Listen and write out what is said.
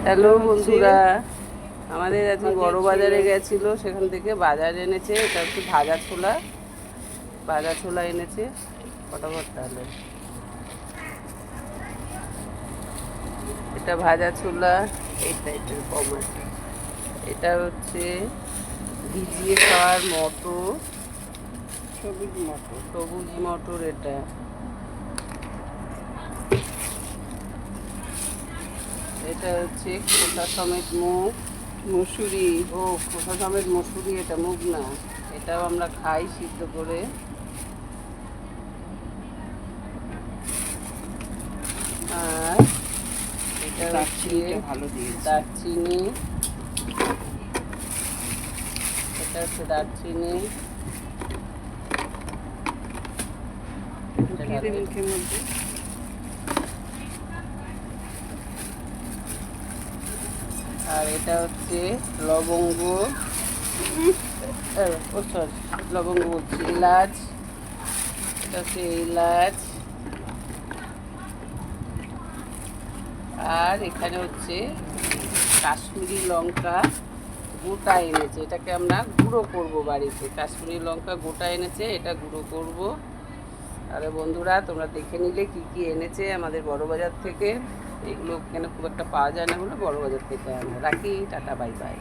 Hello বন্ধুরা, আমাদের আজকে বড় বাজারে গেছিল, সেখান থেকে বাজার এনেছে। এটা হচ্ছে ভাজা ছোলা, ভাজা ছোলা এনেছে। ফটাফট তাহলে এটা ভাজা ছোলা, এইটা এটা কম আছে। এটা হচ্ছে ভিজিয়ে খাওয়ার মটর, সবুজ মটর। সবুজ মটর। এটা এটা হচ্ছে খোসা সমেত মুগ, মসুরি। ও খোসা সমেত মসুরি, এটা মুগ না। এটাও আমরা খাই সিদ্ধ করে। আর এটা হচ্ছে দারচিনিটা ভালো দিয়েছে। দারচিনি, এটা হচ্ছে দারচিনি। এটা ঢুকিয়ে দে ঢালবে। মুখের মধ্যে। আর এটা হচ্ছে লবঙ্গ, ও সরি, লবঙ্গ বলছি, এলাচ। এটা হচ্ছে এলাচ। আর এখানে হচ্ছে কাশ্মীরি লঙ্কা গোটা এনেছে। এটাকে আমরা গুঁড়ো করব বাড়িতে। কাশ্মীরি লঙ্কা গোটা এনেছে, এটা গুঁড়ো করব। আরে বন্ধুরা, তোমরা দেখে নিলে কি কি এনেছে আমাদের বড় বাজার থেকে। এগুলো এখানে খুব একটা পাওয়া যায় না বলে বড় বাজার থেকে আনা। রাখি, টাটা, বাই বাই।